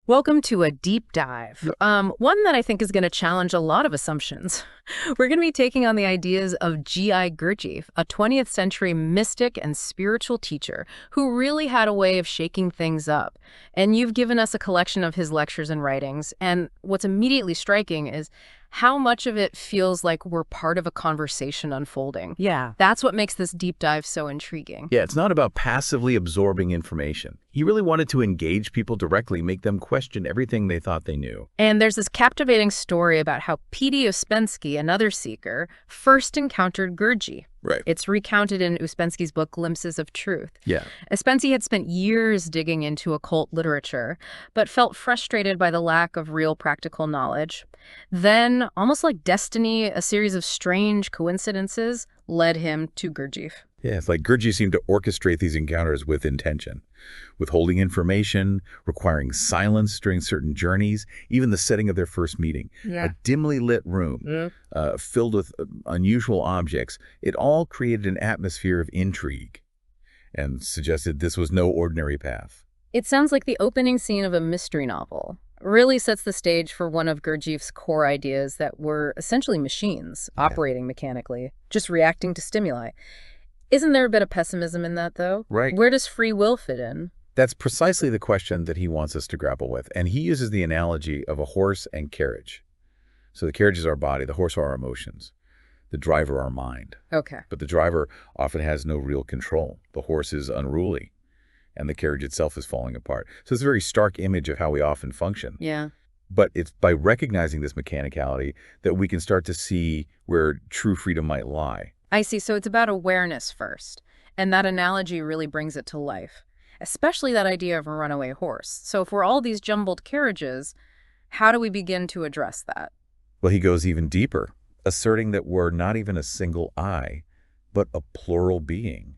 Welcome to a deep dive. One that I think is going to challenge a lot of assumptions. We're going to be taking on the ideas of G.I. Gurdjieff, a 20th century mystic and spiritual teacher who really had a way of shaking things up. And you've given us a collection of his lectures and writings. And what's immediately striking is how much of it feels like we're part of a conversation unfolding. Yeah. That's what makes this deep dive so intriguing. Yeah, it's not about passively absorbing information. He really wanted to engage people directly, make them question everything they thought they knew. And there's this captivating story about how P.D. Ouspensky, another seeker, first encountered Gurdjieff. Right. It's recounted in Ouspensky's book, Glimpses of Truth. Yeah. Ouspensky had spent years digging into occult literature, but felt frustrated by the lack of real practical knowledge. Then, almost like destiny, a series of strange coincidences led him to Gurdjieff. Yeah, it's like Gurdjieff seemed to orchestrate these encounters with intention, withholding information, requiring silence during certain journeys, even the setting of their first meeting. Yeah. A dimly lit room filled with unusual objects. It all created an atmosphere of intrigue and suggested this was no ordinary path. It sounds like the opening scene of a mystery novel. Really sets the stage for one of Gurdjieff's core ideas that we're essentially machines, operating mechanically, just reacting to stimuli. Isn't there a bit of pessimism in that, though? Right. Where does free will fit in? That's precisely the question that he wants us to grapple with. And he uses the analogy of a horse and carriage. So the carriage is our body, the horse are our emotions, the driver our mind. Okay. But the driver often has no real control. The horse is unruly, and the carriage itself is falling apart. So it's a very stark image of how we often function. Yeah. But it's by recognizing this mechanicality that we can start to see where true freedom might lie. I see. So it's about awareness first. And that analogy really brings it to life, especially that idea of a runaway horse. So if we're all these jumbled carriages, how do we begin to address that? Well, he goes even deeper, asserting that we're not even a single I, but a plural being,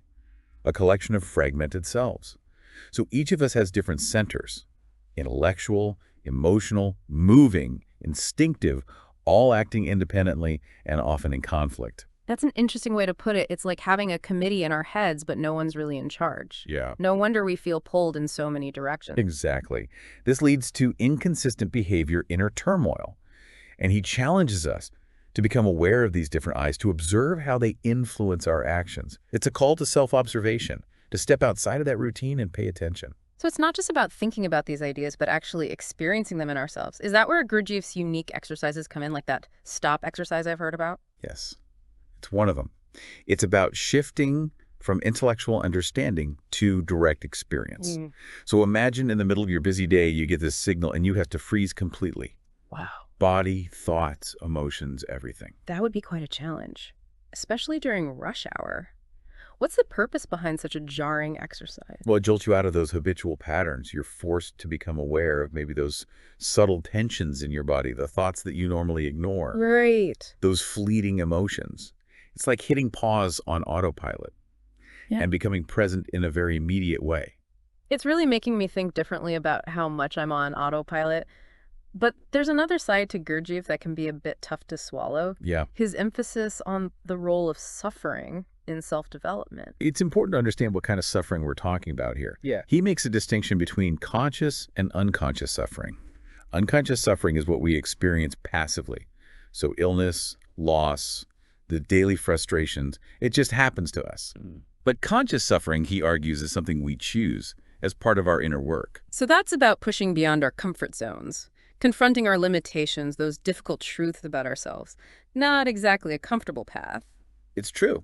a collection of fragmented selves. So each of us has different centers, intellectual, emotional, moving, instinctive, all acting independently and often in conflict. That's an interesting way to put it. It's like having a committee in our heads, but no one's really in charge. Yeah. No wonder we feel pulled in so many directions. Exactly. This leads to inconsistent behavior, inner turmoil. And he challenges us to become aware of these different I's, to observe how they influence our actions. It's a call to self-observation, to step outside of that routine and pay attention. So it's not just about thinking about these ideas, but actually experiencing them in ourselves. Is that where Gurdjieff's unique exercises come in, like that stop exercise I've heard about? Yes. It's one of them. It's about shifting from intellectual understanding to direct experience. So imagine in the middle of your busy day, you get this signal and you have to freeze completely. Wow. Body, thoughts, emotions, everything. That would be quite a challenge, especially during rush hour. What's the purpose behind such a jarring exercise? Well, it jolts you out of those habitual patterns. You're forced to become aware of maybe those subtle tensions in your body, the thoughts that you normally ignore, Right. those fleeting emotions. It's like hitting pause on autopilot and becoming present in a very immediate way. It's really making me think differently about how much I'm on autopilot. But there's another side to Gurdjieff that can be a bit tough to swallow. Yeah. His emphasis on the role of suffering in self-development. It's important to understand what kind of suffering we're talking about here. Yeah. He makes a distinction between conscious and unconscious suffering. Unconscious suffering is what we experience passively. So illness, loss, the daily frustrations, it just happens to us. But conscious suffering, he argues, is something we choose as part of our inner work. So that's about pushing beyond our comfort zones, confronting our limitations, those difficult truths about ourselves. Not exactly a comfortable path. It's true.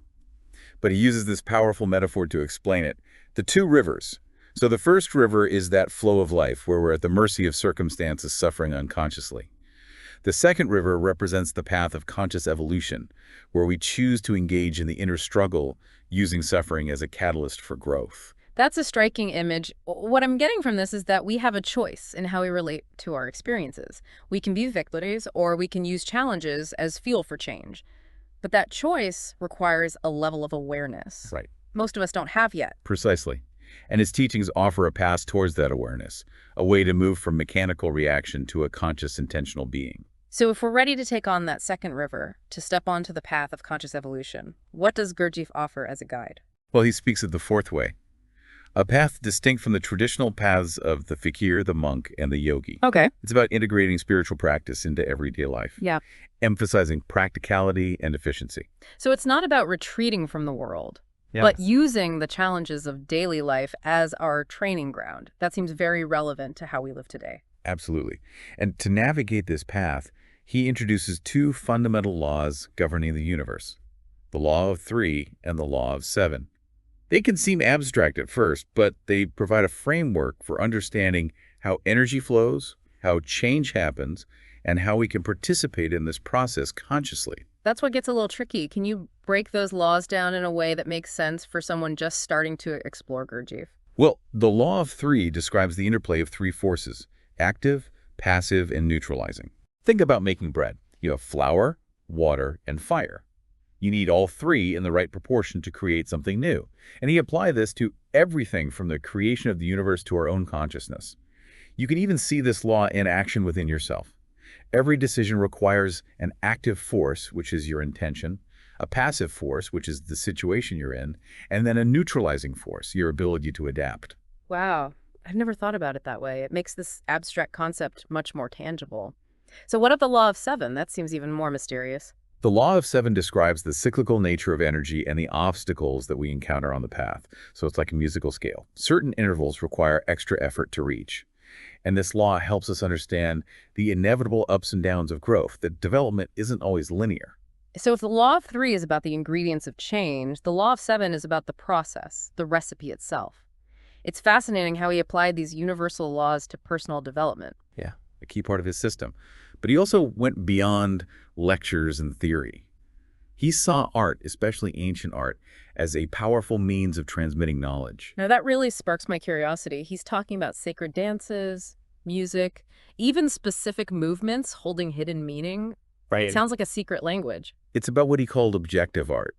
But he uses this powerful metaphor to explain it. The two rivers. So the first river is that flow of life where we're at the mercy of circumstances, suffering unconsciously. The second river represents the path of conscious evolution, where we choose to engage in the inner struggle, using suffering as a catalyst for growth. That's a striking image. What I'm getting from this is that we have a choice in how we relate to our experiences. We can be victims, or we can use challenges as fuel for change. But that choice requires a level of awareness. Right. Most of us don't have yet. Precisely. And his teachings offer a path towards that awareness, a way to move from mechanical reaction to a conscious, intentional being. So if we're ready to take on that second river, to step onto the path of conscious evolution, what does Gurdjieff offer as a guide? Well, he speaks of the fourth way, A path distinct from the traditional paths of the fakir, the monk, and the yogi. Okay. It's about integrating spiritual practice into everyday life, Yeah. emphasizing practicality and efficiency. So it's not about retreating from the world, but Yes. using the challenges of daily life as our training ground. That seems very relevant to how we live today. Absolutely. And to navigate this path, he introduces two fundamental laws governing the universe, the law of three and the law of seven. They can seem abstract at first, but they provide a framework for understanding how energy flows, how change happens, and how we can participate in this process consciously. That's what gets a little tricky. Can you break those laws down in a way that makes sense for someone just starting to explore Gurdjieff? Well, the law of three describes the interplay of three forces: active, passive, and neutralizing. Think about making bread. You have flour, water, and fire. You need all three in the right proportion to create something new. And he applied this to everything from the creation of the universe to our own consciousness. You can even see this law in action within yourself. Every decision requires an active force, which is your intention, a passive force, which is the situation you're in, and then a neutralizing force, your ability to adapt. Wow. I've never thought about it that way. It makes this abstract concept much more tangible. So what of the law of seven? That seems even more mysterious. The law of seven describes the cyclical nature of energy and the obstacles that we encounter on the path. So it's like a musical scale. Certain intervals require extra effort to reach. And this law helps us understand the inevitable ups and downs of growth, that development isn't always linear. So if the law of three is about the ingredients of change, the law of seven is about the process, the recipe itself. It's fascinating how he applied these universal laws to personal development. Yeah, a key part of his system. But he also went beyond lectures and theory. He saw art, especially ancient art, as a powerful means of transmitting knowledge. Now that really sparks my curiosity. He's talking about sacred dances, music, even specific movements holding hidden meaning. Right. It sounds like a secret language. It's about what he called objective art.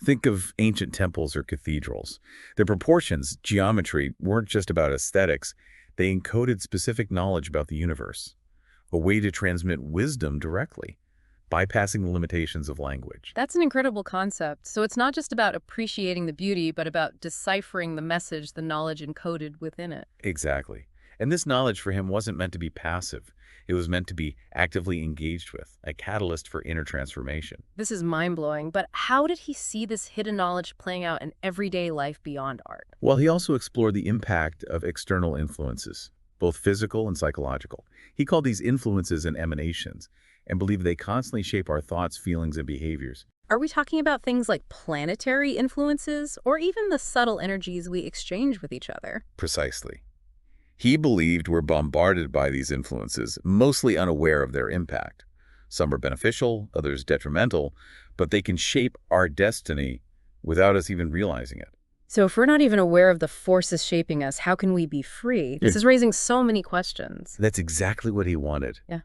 Think of ancient temples or cathedrals. Their proportions, geometry, weren't just about aesthetics. They encoded specific knowledge about the universe, a way to transmit wisdom directly, bypassing the limitations of language. That's an incredible concept. So it's not just about appreciating the beauty, but about deciphering the message, the knowledge encoded within it. Exactly. And this knowledge for him wasn't meant to be passive. It was meant to be actively engaged with, a catalyst for inner transformation. This is mind-blowing, but how did he see this hidden knowledge playing out in everyday life beyond art? Well, he also explored the impact of external influences, both physical and psychological. He called these influences and emanations, and believed they constantly shape our thoughts, feelings, and behaviors. Are we talking about things like planetary influences, or even the subtle energies we exchange with each other? Precisely. He believed we're bombarded by these influences, mostly unaware of their impact. Some are beneficial, others detrimental, but they can shape our destiny without us even realizing it. So if we're not even aware of the forces shaping us, how can we be free? This is raising so many questions. That's exactly what he wanted. Yeah.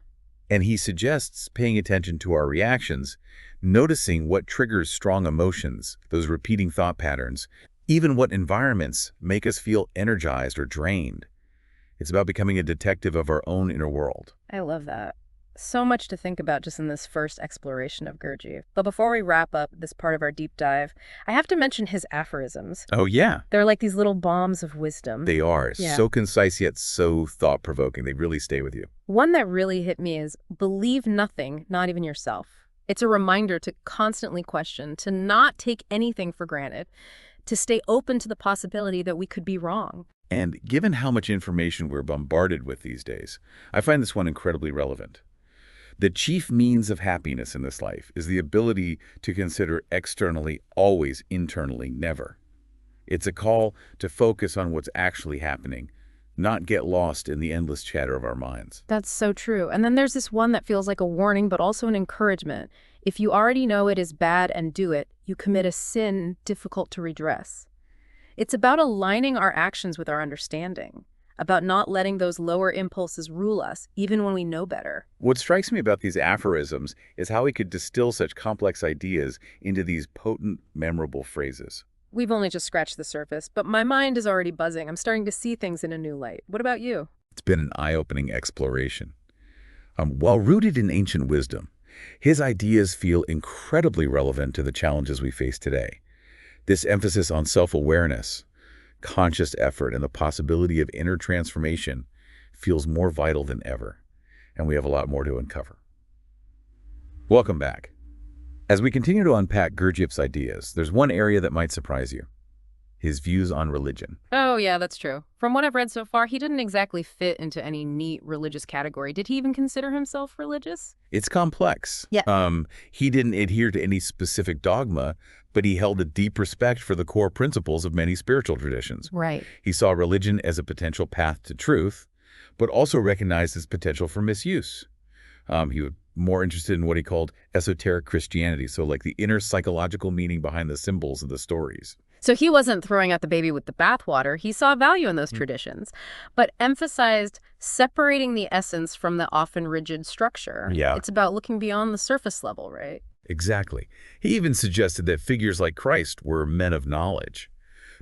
And he suggests paying attention to our reactions, noticing what triggers strong emotions, those repeating thought patterns, even what environments make us feel energized or drained. It's about becoming a detective of our own inner world. I love that. So much to think about just in this first exploration of Gurdjieff. But before we wrap up this part of our deep dive, I have to mention his aphorisms. Oh, yeah. They're like these little bombs of wisdom. They are. Yeah. So concise yet so thought-provoking. They really stay with you. One that really hit me is, believe nothing, not even yourself. It's a reminder to constantly question, to not take anything for granted, to stay open to the possibility that we could be wrong. And given how much information we're bombarded with these days, I find this one incredibly relevant. The chief means of happiness in this life is the ability to consider externally, always internally, never. It's a call to focus on what's actually happening, not get lost in the endless chatter of our minds. That's so true. And then there's this one that feels like a warning, but also an encouragement. If you already know it is bad and do it, you commit a sin difficult to redress. It's about aligning our actions with our understanding, about not letting those lower impulses rule us, even when we know better. What strikes me about these aphorisms is how he could distill such complex ideas into these potent, memorable phrases. We've only just scratched the surface, but my mind is already buzzing. I'm starting to see things in a new light. What about you? It's been an eye-opening exploration. While rooted in ancient wisdom, his ideas feel incredibly relevant to the challenges we face today. This emphasis on self-awareness, Conscious effort and the possibility of inner transformation feels more vital than ever, and we have a lot more to uncover. Welcome back. As we continue to unpack Gurdjieff's ideas, there's one area that might surprise you: his views on religion. Oh, yeah, that's true. From what I've read so far, he didn't exactly fit into any neat religious category. Did he even consider himself religious? It's complex. Yeah. He didn't adhere to any specific dogma, but he held a deep respect for the core principles of many spiritual traditions. Right. He saw religion as a potential path to truth, but also recognized its potential for misuse. He was more interested in what he called esoteric Christianity, so like the inner psychological meaning behind the symbols and the stories. So he wasn't throwing out the baby with the bathwater. He saw value in those traditions, but emphasized separating the essence from the often rigid structure. Yeah. It's about looking beyond the surface level, right? Exactly. He even suggested that figures like Christ were men of knowledge,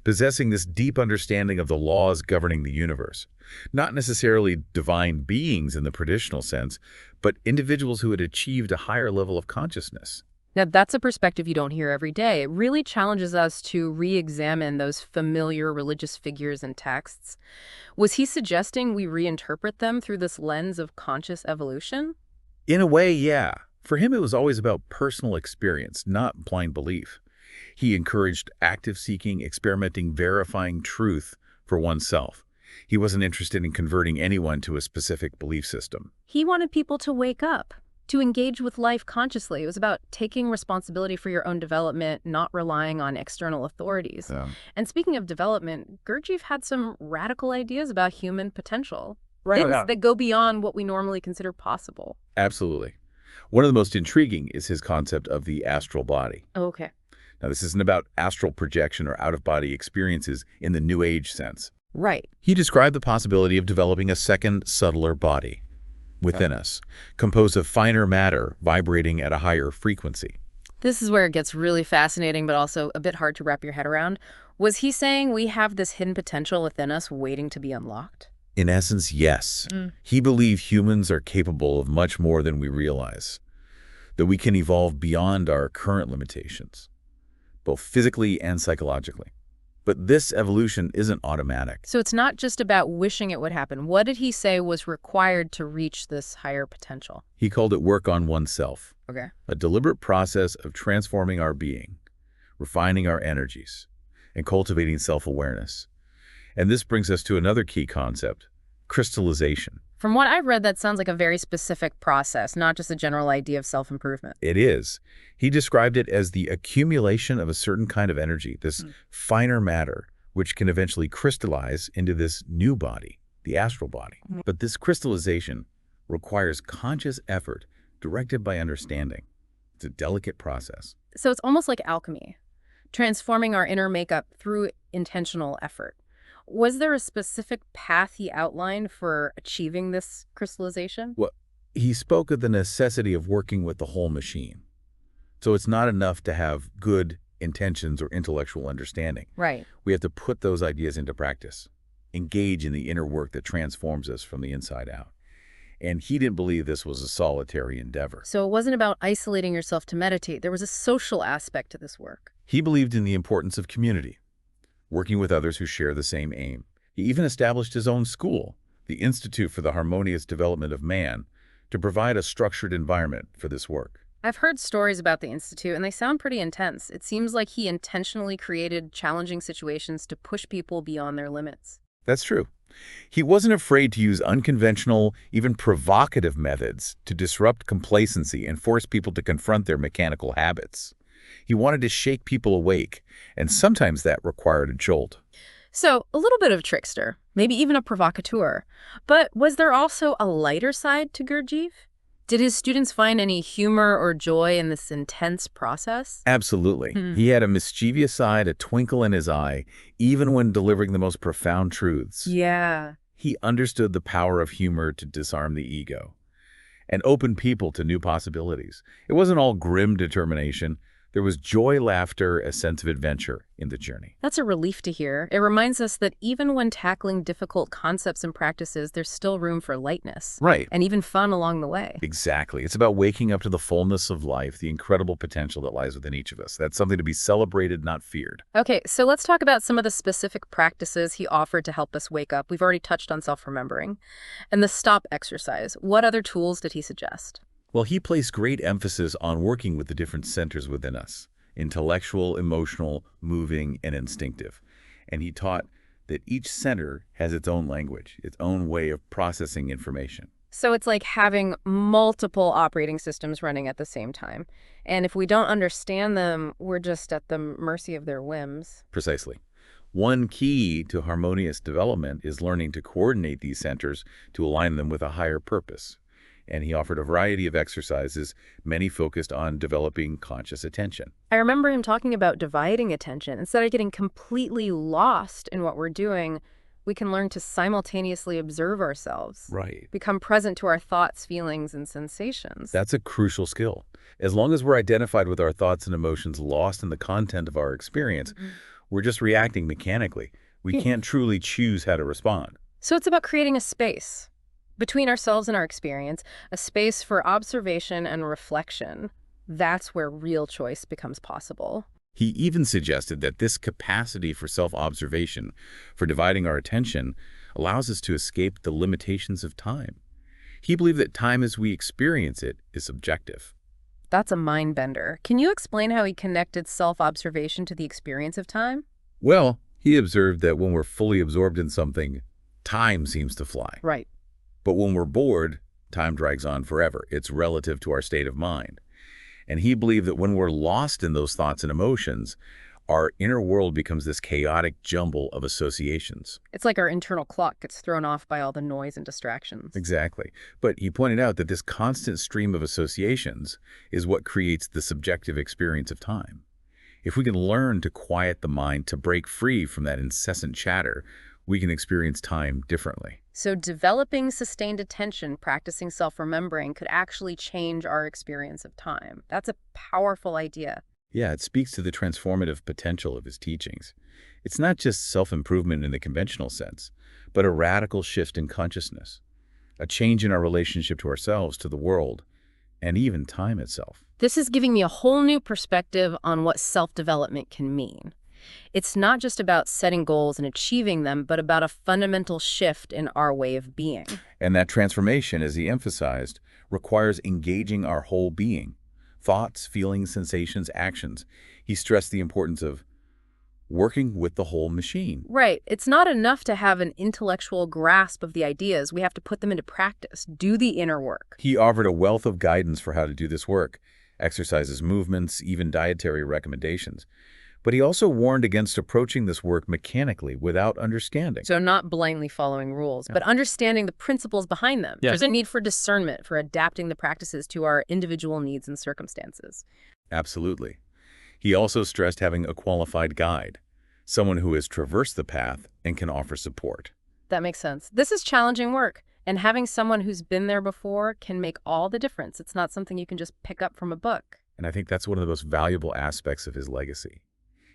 possessing this deep understanding of the laws governing the universe. Not necessarily divine beings in the traditional sense, but individuals who had achieved a higher level of consciousness. Now, that's a perspective you don't hear every day. It really challenges us to re-examine those familiar religious figures and texts. Was he suggesting we reinterpret them through this lens of conscious evolution? In a way, yeah. For him, it was always about personal experience, not blind belief. He encouraged active seeking, experimenting, verifying truth for oneself. He wasn't interested in converting anyone to a specific belief system. He wanted people to wake up, to engage with life consciously. It was about taking responsibility for your own development, not relying on external authorities. Yeah. And speaking of development, Gurdjieff had some radical ideas about human potential. Right. Things that go beyond what we normally consider possible. Absolutely. One of the most intriguing is his concept of the astral body. Okay. Now, this isn't about astral projection or out-of-body experiences in the New Age sense. Right. He described the possibility of developing a second, subtler body within us, composed of finer matter vibrating at a higher frequency. This is where it gets really fascinating, but also a bit hard to wrap your head around. Was he saying we have this hidden potential within us waiting to be unlocked? In essence, yes. He believed humans are capable of much more than we realize, that we can evolve beyond our current limitations, both physically and psychologically. But this evolution isn't automatic. So it's not just about wishing it would happen. What did he say was required to reach this higher potential? He called it work on oneself, Okay. a deliberate process of transforming our being, refining our energies, and cultivating self-awareness. And this brings us to another key concept: crystallization. From what I've read, that sounds like a very specific process, not just a general idea of self-improvement. It is. He described it as the accumulation of a certain kind of energy, this finer matter, which can eventually crystallize into this new body, the astral body. But this crystallization requires conscious effort directed by understanding. It's a delicate process. So it's almost like alchemy, transforming our inner makeup through intentional effort. Was there a specific path he outlined for achieving this crystallization? Well, he spoke of the necessity of working with the whole machine. So it's not enough to have good intentions or intellectual understanding. Right. We have to put those ideas into practice, engage in the inner work that transforms us from the inside out. And he didn't believe this was a solitary endeavor. So it wasn't about isolating yourself to meditate. There was a social aspect to this work. He believed in the importance of community, working with others who share the same aim. He even established his own school, the Institute for the Harmonious Development of Man, to provide a structured environment for this work. I've heard stories about the Institute, and they sound pretty intense. It seems like he intentionally created challenging situations to push people beyond their limits. That's true. He wasn't afraid to use unconventional, even provocative methods to disrupt complacency and force people to confront their mechanical habits. He wanted to shake people awake, and sometimes that required a jolt. So, a little bit of trickster, maybe even a provocateur. But was there also a lighter side to Gurdjieff? Did his students find any humor or joy in this intense process? Absolutely. He had a mischievous side, a twinkle in his eye, even when delivering the most profound truths. Yeah. He understood the power of humor to disarm the ego and open people to new possibilities. It wasn't all grim determination. There was joy, laughter, a sense of adventure in the journey. That's a relief to hear. It reminds us that even when tackling difficult concepts and practices, there's still room for lightness Right. and even fun along the way. Exactly. It's about waking up to the fullness of life, the incredible potential that lies within each of us. That's something to be celebrated, not feared. Okay, so let's talk about some of the specific practices he offered to help us wake up. We've already touched on self-remembering. And the stop exercise. What other tools did he suggest? Well, he placed great emphasis on working with the different centers within us, intellectual, emotional, moving, and instinctive. And he taught that each center has its own language, its own way of processing information. So it's like having multiple operating systems running at the same time. And if we don't understand them, we're just at the mercy of their whims. Precisely. One key to harmonious development is learning to coordinate these centers to align them with a higher purpose. And he offered a variety of exercises, many focused on developing conscious attention. I remember him talking about dividing attention. Instead of getting completely lost in what we're doing, we can learn to simultaneously observe ourselves. Right. Become present to our thoughts, feelings, and sensations. That's a crucial skill. As long as we're identified with our thoughts and emotions lost in the content of our experience, we're just reacting mechanically. We can't truly choose how to respond. So it's about creating a space between ourselves and our experience, a space for observation and reflection. That's where real choice becomes possible. He even suggested that this capacity for self-observation, for dividing our attention, allows us to escape the limitations of time. He believed that time as we experience it is subjective. That's a mind bender. Can you explain how he connected self-observation to the experience of time? Well, he observed that when we're fully absorbed in something, time seems to fly. Right. But when we're bored, time drags on forever. It's relative to our state of mind. And he believed that when we're lost in those thoughts and emotions, our inner world becomes this chaotic jumble of associations. It's like our internal clock gets thrown off by all the noise and distractions. Exactly. But he pointed out that this constant stream of associations is what creates the subjective experience of time. If we can learn to quiet the mind, to break free from that incessant chatter, we can experience time differently. So developing sustained attention, practicing self-remembering could actually change our experience of time. That's a powerful idea. Yeah, it speaks to the transformative potential of his teachings. It's not just self-improvement in the conventional sense, but a radical shift in consciousness, a change in our relationship to ourselves, to the world, and even time itself. This is giving me a whole new perspective on what self-development can mean. It's not just about setting goals and achieving them, but about a fundamental shift in our way of being. And that transformation, as he emphasized, requires engaging our whole being, thoughts, feelings, sensations, actions. He stressed the importance of working with the whole machine. Right. It's not enough to have an intellectual grasp of the ideas. We have to put them into practice, do the inner work. He offered a wealth of guidance for how to do this work, exercises, movements, even dietary recommendations. But he also warned against approaching this work mechanically without understanding. So not blindly following rules, but understanding the principles behind them. Yes. There's a need for discernment, for adapting the practices to our individual needs and circumstances. Absolutely. He also stressed having a qualified guide, someone who has traversed the path and can offer support. That makes sense. This is challenging work, and having someone who's been there before can make all the difference. It's not something you can just pick up from a book. And I think that's one of the most valuable aspects of his legacy.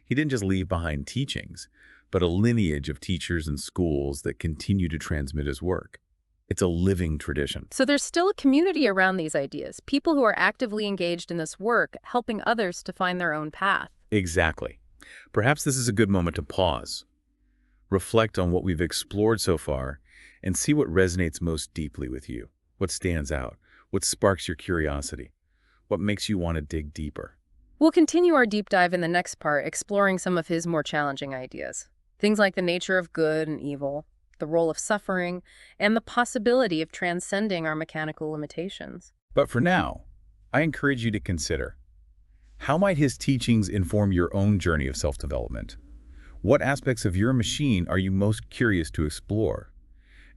He didn't just leave behind teachings, but a lineage of teachers and schools that continue to transmit his work. It's a living tradition. So there's still a community around these ideas, people who are actively engaged in this work, helping others to find their own path. Exactly. Perhaps this is a good moment to pause, reflect on what we've explored so far, and see what resonates most deeply with you, what stands out, what sparks your curiosity, what makes you want to dig deeper. We'll continue our deep dive in the next part, exploring some of his more challenging ideas. Things like the nature of good and evil, the role of suffering, and the possibility of transcending our mechanical limitations. But for now, I encourage you to consider, how might his teachings inform your own journey of self-development? What aspects of your machine are you most curious to explore?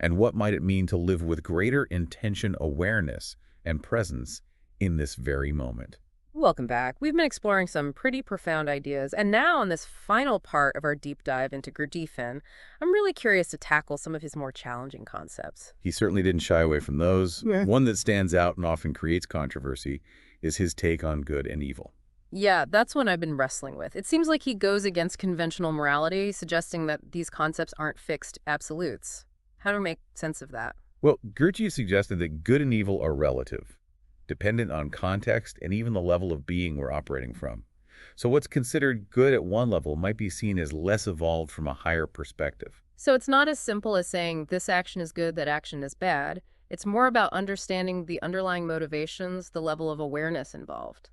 And what might it mean to live with greater intention, awareness, and presence in this very moment? Welcome back. We've been exploring some pretty profound ideas, and now on this final part of our deep dive into Gurdjieff, I'm really curious to tackle some of his more challenging concepts. He certainly didn't shy away from those. One that stands out and often creates controversy is his take on good and evil. Yeah, that's one I've been wrestling with. It seems like he goes against conventional morality, suggesting that these concepts aren't fixed absolutes. How to make sense of that? Well, Gurdjieff suggested that good and evil are relative, dependent on context and even the level of being we're operating from. So what's considered good at one level might be seen as less evolved from a higher perspective. So it's not as simple as saying this action is good, that action is bad. It's more about understanding the underlying motivations, the level of awareness involved.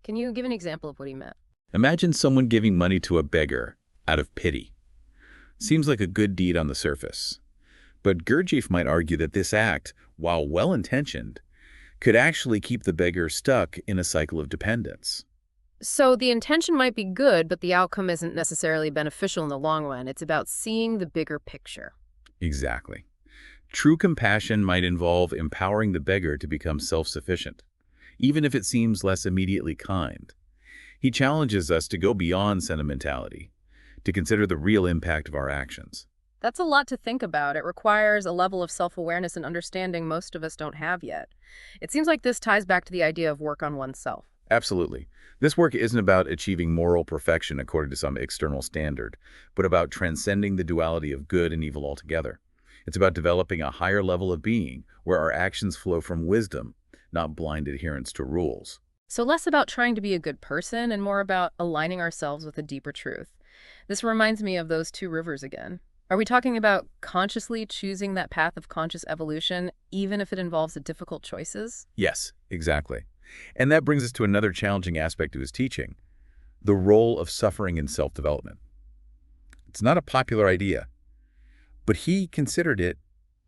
Can you give an example of what he meant? Imagine someone giving money to a beggar out of pity. Seems like a good deed on the surface. But Gurdjieff might argue that this act, while well-intentioned, could actually keep the beggar stuck in a cycle of dependence. So the intention might be good, but the outcome isn't necessarily beneficial in the long run. It's about seeing the bigger picture. Exactly. True compassion might involve empowering the beggar to become self-sufficient, even if it seems less immediately kind. He challenges us to go beyond sentimentality, to consider the real impact of our actions. That's a lot to think about. It requires a level of self-awareness and understanding most of us don't have yet. It seems like this ties back to the idea of work on oneself. Absolutely. This work isn't about achieving moral perfection according to some external standard, but about transcending the duality of good and evil altogether. It's about developing a higher level of being where our actions flow from wisdom, not blind adherence to rules. So less about trying to be a good person and more about aligning ourselves with a deeper truth. This reminds me of those two rivers again. Are we talking about consciously choosing that path of conscious evolution, even if it involves the difficult choices? Yes, exactly. And that brings us to another challenging aspect of his teaching, the role of suffering in self-development. It's not a popular idea, but he considered it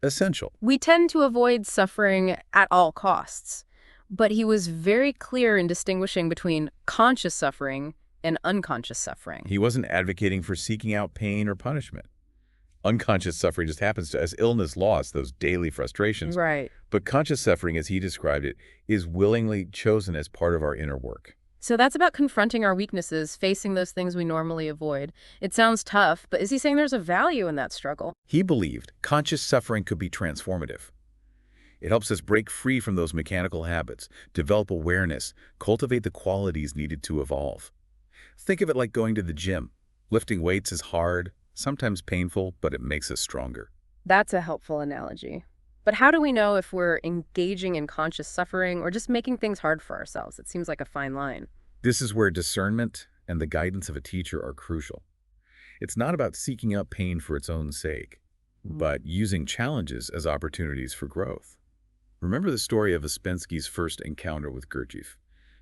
essential. We tend to avoid suffering at all costs, but he was very clear in distinguishing between conscious suffering and unconscious suffering. He wasn't advocating for seeking out pain or punishment. Unconscious suffering just happens to us illness, loss, those daily frustrations. Right. But conscious suffering, as he described it, is willingly chosen as part of our inner work. So that's about confronting our weaknesses, facing those things we normally avoid. It sounds tough, but is he saying there's a value in that struggle? He believed conscious suffering could be transformative. It helps us break free from those mechanical habits, develop awareness, cultivate the qualities needed to evolve. Think of it like going to the gym. Lifting weights is hard, sometimes painful, but it makes us stronger. That's a helpful analogy. But how do we know if we're engaging in conscious suffering or just making things hard for ourselves? It seems like a fine line. This is where discernment and the guidance of a teacher are crucial. It's not about seeking out pain for its own sake, but using challenges as opportunities for growth. Remember the story of Ouspensky's first encounter with Gurdjieff.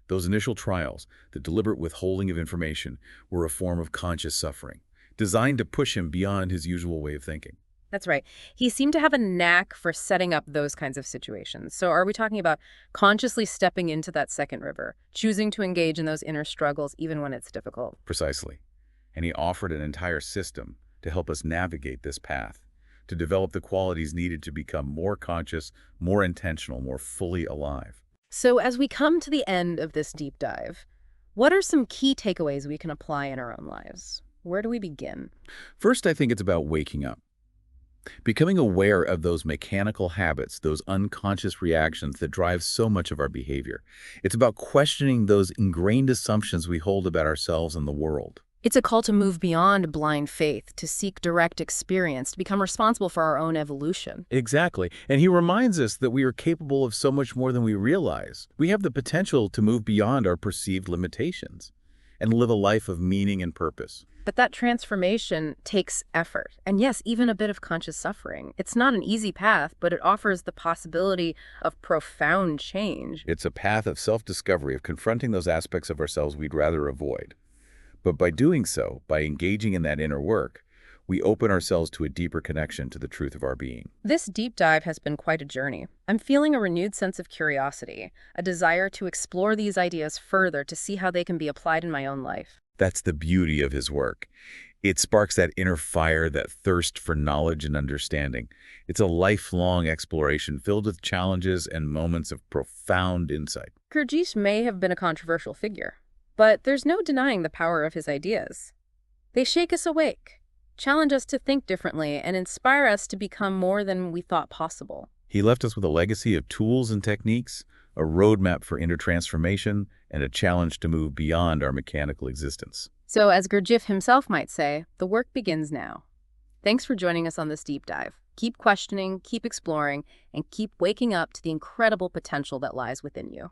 Those initial trials, the deliberate withholding of information, were a form of conscious suffering, designed to push him beyond his usual way of thinking. That's right. He seemed to have a knack for setting up those kinds of situations. So are we talking about consciously stepping into that second river, choosing to engage in those inner struggles even when it's difficult? Precisely. And he offered an entire system to help us navigate this path, to develop the qualities needed to become more conscious, more intentional, more fully alive. So as we come to the end of this deep dive, what are some key takeaways we can apply in our own lives? Where do we begin? First, I think it's about waking up. Becoming aware of those mechanical habits, those unconscious reactions that drive so much of our behavior. It's about questioning those ingrained assumptions we hold about ourselves and the world. It's a call to move beyond blind faith, to seek direct experience, to become responsible for our own evolution. Exactly. And he reminds us that we are capable of so much more than we realize. We have the potential to move beyond our perceived limitations and live a life of meaning and purpose. But that transformation takes effort, and yes, even a bit of conscious suffering. It's not an easy path, but it offers the possibility of profound change. It's a path of self-discovery, of confronting those aspects of ourselves we'd rather avoid. But by doing so, by engaging in that inner work, we open ourselves to a deeper connection to the truth of our being. This deep dive has been quite a journey. I'm feeling a renewed sense of curiosity, a desire to explore these ideas further to see how they can be applied in my own life. That's the beauty of his work. It sparks that inner fire, that thirst for knowledge and understanding. It's a lifelong exploration filled with challenges and moments of profound insight. Gurdjieff may have been a controversial figure, but there's no denying the power of his ideas. They shake us awake, challenge us to think differently, and inspire us to become more than we thought possible. He left us with a legacy of tools and techniques, a roadmap for inner transformation, and a challenge to move beyond our mechanical existence. So, as Gurdjieff himself might say, the work begins now. Thanks for joining us on this deep dive. Keep questioning, keep exploring, and keep waking up to the incredible potential that lies within you.